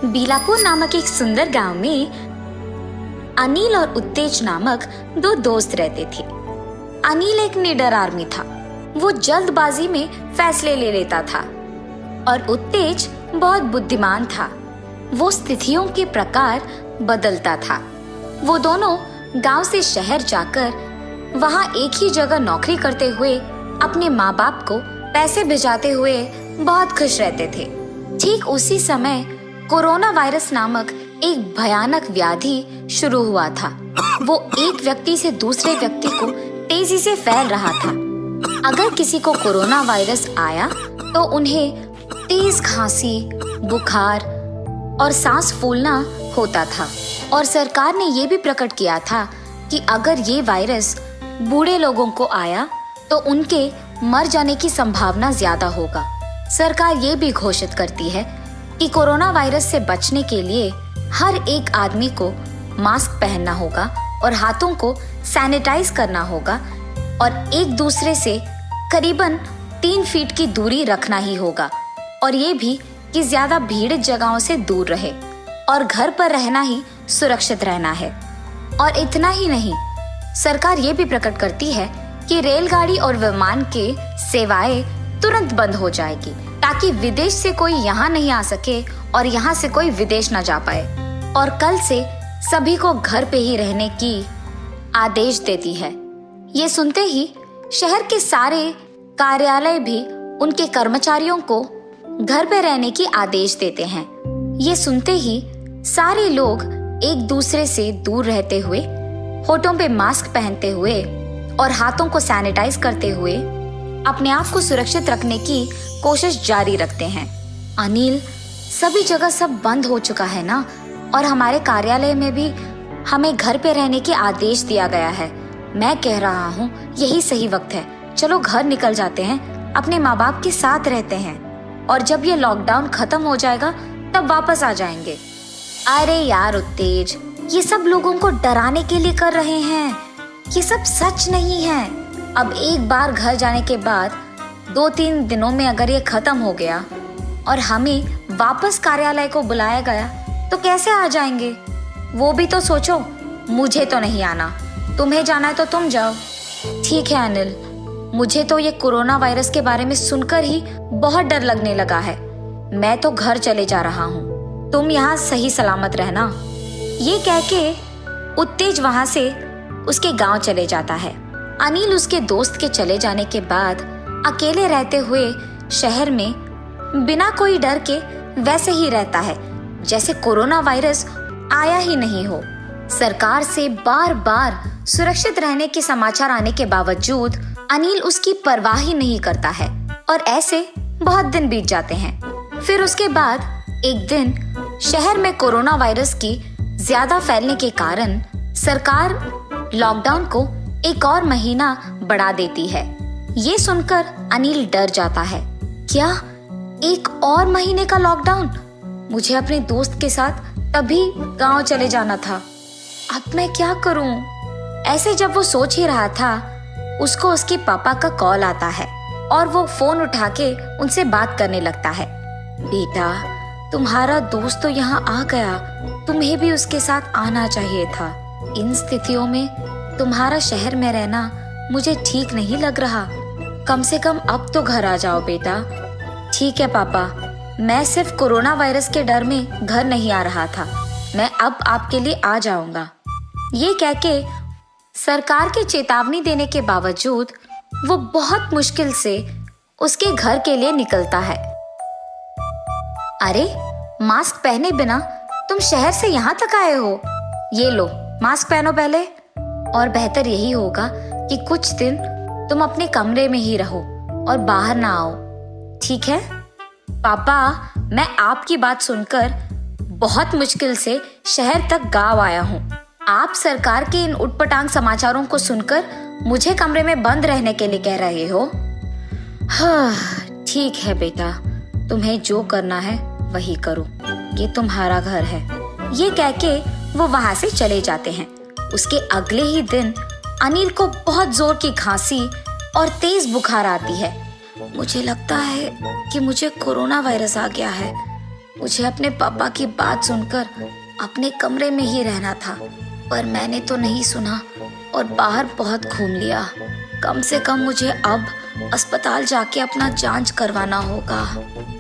बीलापुर नामक एक सुंदर गांव में अनिल और उत्तेज नामक दो दोस्त रहते थे। अनिल एक निडर आदमी था। वो जल्दबाजी में फैसले ले लेता था और उत्तेज बहुत बुद्धिमान था। वो स्थितियों के प्रकार बदलता था। वो दोनों गांव से शहर जाकर वहां एक ही जगह नौकरी करते हुए अपने माँ बाप को पैसे भिजाते हुए बहुत खुश रहते थे। ठीक उसी समय कोरोना वायरस नामक एक भयानक व्याधि शुरू हुआ था। वो एक व्यक्ति से दूसरे व्यक्ति को तेजी से फैल रहा था। अगर किसी को कोरोना वायरस आया तो उन्हें तेज खांसी, बुखार और सांस फूलना होता था। और सरकार ने ये भी प्रकट किया था कि अगर ये वायरस बूढ़े लोगों को आया तो उनके मर जाने की संभावना ज्यादा होगा। सरकार ये भी घोषित करती है कि कोरोना वायरस से बचने के लिए हर एक आदमी को मास्क पहनना होगा और हाथों को सैनिटाइज करना होगा और एक दूसरे से करीबन 3 फीट की दूरी रखना ही होगा। और ये भी कि ज्यादा भीड़ जगहों से दूर रहे और घर पर रहना ही सुरक्षित रहना है। और इतना ही नहीं, सरकार ये भी प्रकट करती है कि रेलगाड़ी और विमान के सेवाएं तुरंत बंद हो जाएगी ताकि विदेश से कोई यहाँ नहीं आ सके और यहाँ से कोई विदेश न जा पाए। और कल से सभी को घर पे ही रहने की आदेश देती है। ये सुनते ही शहर के सारे कार्यालय भी उनके कर्मचारियों को घर पे रहने की आदेश देते हैं। ये सुनते ही सारे लोग एक दूसरे से दूर रहते हुए, होठों पे मास्क पहनते हुए और हाथों को सैनिटाइज करते हुए अपने आप को सुरक्षित रखने की कोशिश जारी रखते हैं। अनिल, सभी जगह सब बंद हो चुका है ना, और हमारे कार्यालय में भी हमें घर पे रहने के आदेश दिया गया है। मैं कह रहा हूँ यही सही वक्त है। चलो घर निकल जाते हैं, अपने माँ बाप के साथ रहते हैं और जब ये लॉकडाउन खत्म हो जाएगा तब वापस आ जाएंगे। अरे यार उत्तेज, ये सब लोगों को डराने के लिए कर रहे हैं। ये सब सच नहीं है। अब एक बार घर जाने के बाद 2-3 दिनों में अगर ये खत्म हो गया और हमें वापस कार्यालय को बुलाया गया तो कैसे आ जाएंगे? वो भी तो सोचो। मुझे तो नहीं आना, तुम्हें जाना है तो तुम जाओ। ठीक है अनिल, मुझे तो ये कोरोना वायरस के बारे में सुनकर ही बहुत डर लगने लगा है। मैं तो घर चले जा रहा हूँ, तुम यहाँ सही सलामत रहना। ये कह के उत्तेज वहां से उसके गांव चले जाता है। अनिल उसके दोस्त के चले जाने के बाद अकेले रहते हुए शहर में बिना कोई डर के वैसे ही रहता है जैसे कोरोना वायरस आया ही नहीं हो। सरकार से बार बार सुरक्षित रहने के समाचार आने के बावजूद अनिल उसकी परवाह ही नहीं करता है और ऐसे बहुत दिन बीत जाते हैं। फिर उसके बाद एक दिन शहर में कोरोना वायरस की ज्यादा फैलने के कारण सरकार लॉकडाउन को एक और महीना बढ़ा देती है। ये सुनकर अनिल डर जाता है। क्या 1 और महीने का लॉकडाउन? मुझे अपने दोस्त के साथ तभी गांव चले जाना था। अब मैं क्या करूं? ऐसे जब वो सोच ही रहा था, उसको उसके पापा का कॉल आता है और वो फोन उठा के उनसे बात करने लगता है। बेटा, तुम्हारा दोस्त तो यहाँ आ गया, तुम्हें भी उसके साथ आना चाहिए था। इन स्थितियों में तुम्हारा शहर में रहना मुझे ठीक नहीं लग रहा। कम से कम अब तो घर आ जाओ बेटा। ठीक है पापा, मैं सिर्फ कोरोना वायरस के डर में घर नहीं आ रहा था। मैं अब आपके लिए आ जाऊंगा। ये कह के सरकार के चेतावनी देने के बावजूद वो बहुत मुश्किल से उसके घर के लिए निकलता है। अरे, मास्क पहने बिना तुम शहर से यहाँ तक आए हो? ये लो, मास्क पहनो पहले। और बेहतर यही होगा कि कुछ दिन तुम अपने कमरे में ही रहो और बाहर ना आओ, ठीक है? पापा, मैं आपकी बात सुनकर बहुत मुश्किल से शहर तक गांव आया हूँ। आप सरकार के इन उटपटांग समाचारों को सुनकर मुझे कमरे में बंद रहने के लिए कह रहे हो? हाँ, ठीक है बेटा, तुम्हें जो करना है वही करो, ये तुम्हारा घर है। ये कह के वो वहां से चले जाते हैं। उसके अगले ही दिन अनिल को बहुत जोर की खांसी और तेज बुखार आती है। मुझे लगता है कि मुझे कोरोना वायरस आ गया है। मुझे अपने पापा की बात सुनकर अपने कमरे में ही रहना था, पर मैंने तो नहीं सुना और बाहर बहुत घूम लिया। कम से कम मुझे अब अस्पताल जाके अपना जांच करवाना होगा।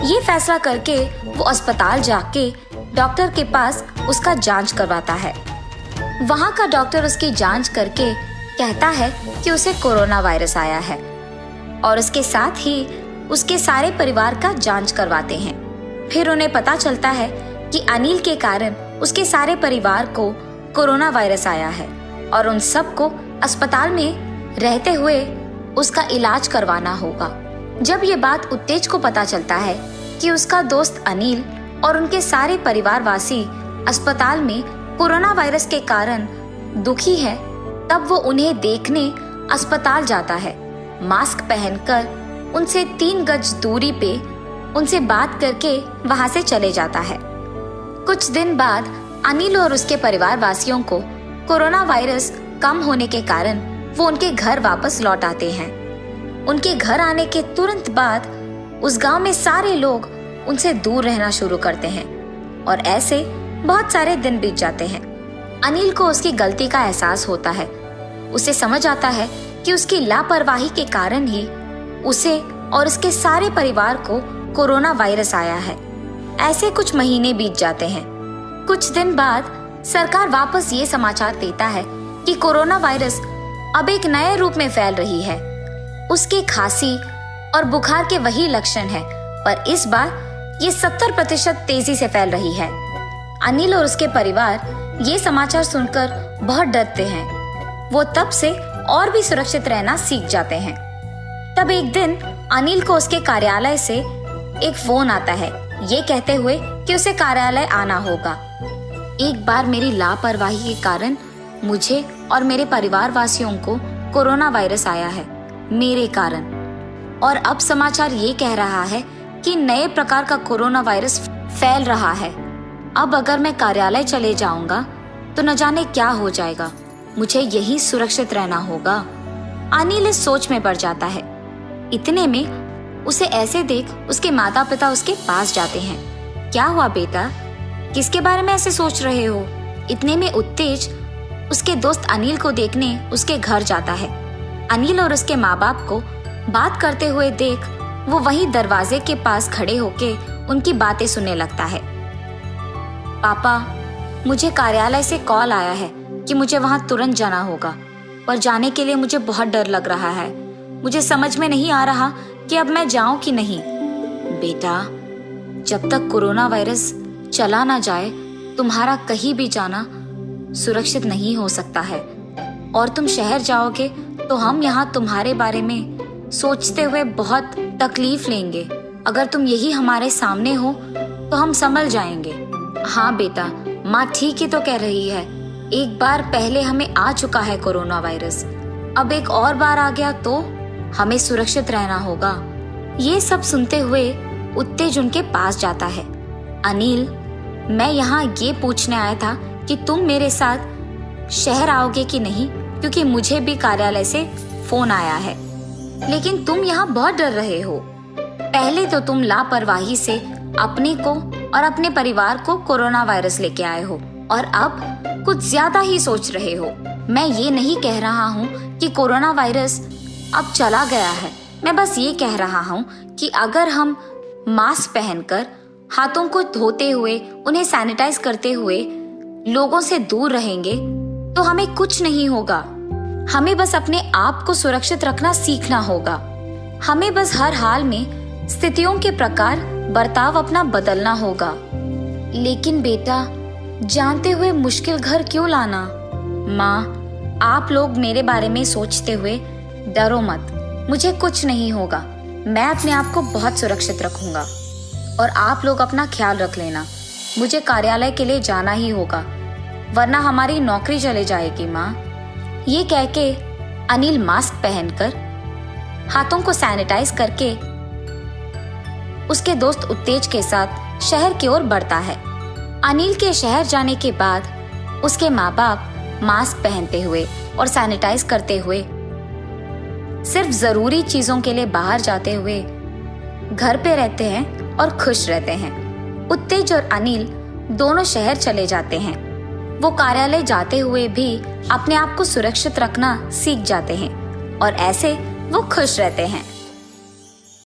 ये फैसला करके वो अस्पताल जाके डॉक्टर के पास उसका जांच करवाता है। वहाँ का डॉक्टर उसकी जांच करके कहता है कि उसे कोरोना वायरस आया है और उसके साथ ही उसके सारे परिवार का जांच करवाते हैं। फिर उन्हें पता चलता है कि अनिल के कारण उसके सारे परिवार को कोरोना वायरस आया है और उन सबको अस्पताल में रहते हुए उसका इलाज करवाना होगा। जब ये बात उत्तेज को पता चलता है कि उसका दोस्त अनिल और उनके सारे परिवारवासी अस्पताल में कोरोना वायरस के कारण दुखी है, तब वो उन्हें देखने अस्पताल जाता है। मास्क पहनकर उनसे 3 गज दूरी पे उनसे बात करके वहां से चले जाता है। कुछ दिन बाद अनिल और उसके परिवार वासियों को कोरोना वायरस कम होने के कारण वो उनके घर वापस लौट आते हैं। उनके घर आने के तुरंत बाद उस गांव में सारे लोग उनसे दूर रहना शुरू करते हैं और ऐसे बहुत सारे दिन बीत जाते हैं। अनिल को उसकी गलती का एहसास होता है। उसे समझ आता है कि उसकी लापरवाही के कारण ही उसे और उसके सारे परिवार को कोरोना वायरस आया है। ऐसे कुछ महीने बीत जाते हैं। कुछ दिन बाद सरकार वापस ये समाचार देता है कि कोरोना वायरस अब एक नए रूप में फैल रही है। उसके खांसी और बुखार के वही लक्षण हैं, पर इस बार ये 70% तेजी से फैल रही है। अनिल और उसके परिवार ये समाचार सुनकर बहुत डरते हैं। वो तब से और भी सुरक्षित रहना सीख जाते हैं। तब एक दिन अनिल को उसके कार्यालय से एक फोन आता है, ये कहते हुए कि उसे कार्यालय आना होगा। एक बार मेरी लापरवाही के कारण मुझे और मेरे परिवार वासियों को कोरोना वायरस आया है, मेरे कारण। और अब समाचार ये कह रहा है कि नए प्रकार का कोरोना वायरस फैल रहा है। अब अगर मैं कार्यालय चले जाऊंगा तो न जाने क्या हो जाएगा। मुझे यही सुरक्षित रहना होगा। अनिल इस सोच में पड़ जाता है। इतने में उसे ऐसे देख उसके माता पिता उसके पास जाते हैं। क्या हुआ बेटा, किसके बारे में ऐसे सोच रहे हो? इतने में उत्तेज उसके दोस्त अनिल को देखने उसके घर जाता है। अनिल और उसके माँ बाप को बात करते हुए देख वो वहीं दरवाजे के पास खड़े होके उनकी बातें सुनने लगता है। पापा, मुझे कार्यालय से कॉल आया है कि मुझे वहां तुरंत जाना होगा, पर जाने के लिए मुझे बहुत डर लग रहा है। मुझे समझ में नहीं आ रहा कि अब मैं जाऊं कि नहीं। बेटा, जब तक कोरोना वायरस चला ना जाए तुम्हारा कहीं भी जाना सुरक्षित नहीं हो सकता है। और तुम शहर जाओगे तो हम यहाँ तुम्हारे बारे में सोचते हुए बहुत तकलीफ लेंगे। अगर तुम यही हमारे सामने हो तो हम संभल जाएंगे। हाँ बेटा, माँ ठीक ही तो कह रही है। एक बार पहले हमें आ चुका है कोरोना वायरस, अब एक और बार आ गया तो हमें सुरक्षित रहना होगा। ये सब सुनते हुए उत्तेज उनके पास जाता है। अनिल, मैं यहाँ ये पूछने आया था कि तुम मेरे साथ शहर आओगे कि नहीं, क्योंकि मुझे भी कार्यालय से फोन आया है। लेकिन तुम यहाँ बहुत डर रहे हो। पहले तो तुम लापरवाही से अपने को और अपने परिवार को कोरोना वायरस लेके आए हो और अब कुछ ज्यादा ही सोच रहे हो। मैं ये नहीं कह रहा हूँ कि कोरोना वायरस अब चला गया है। मैं बस ये कह रहा हूँ कि अगर हम मास्क पहनकर हाथों को धोते हुए उन्हें सैनिटाइज करते हुए लोगों से दूर रहेंगे तो हमें कुछ नहीं होगा। हमें बस अपने आप को सुरक्षित रखना सीखना होगा। हमें बस हर हाल में स्थितियों के प्रकार बर्ताव अपना बदलना होगा। लेकिन बेटा, जानते हुए मुश्किल घर क्यों लाना? माँ, आप लोग मेरे बारे में सोचते हुए डरो मत। मुझे कुछ नहीं होगा। मैं अपने आप को बहुत सुरक्षित रखूंगा और आप लोग अपना ख्याल रख लेना। मुझे कार्यालय के लिए जाना ही होगा, वरना हमारी नौकरी चले जाएगी माँ। ये कह के अनिल मास्क पहनकर हाथों को सैनिटाइज करके उसके दोस्त उत्तेज के साथ शहर की ओर बढ़ता है। अनिल के शहर जाने के बाद उसके माँ बाप मास्क पहनते हुए और सैनिटाइज करते हुए सिर्फ जरूरी चीजों के लिए बाहर जाते हुए घर पे रहते हैं और खुश रहते हैं। उत्तेज और अनिल दोनों शहर चले जाते हैं। वो कार्यालय जाते हुए भी अपने आप को सुरक्षित रखना सीख जाते हैं और ऐसे वो खुश रहते हैं।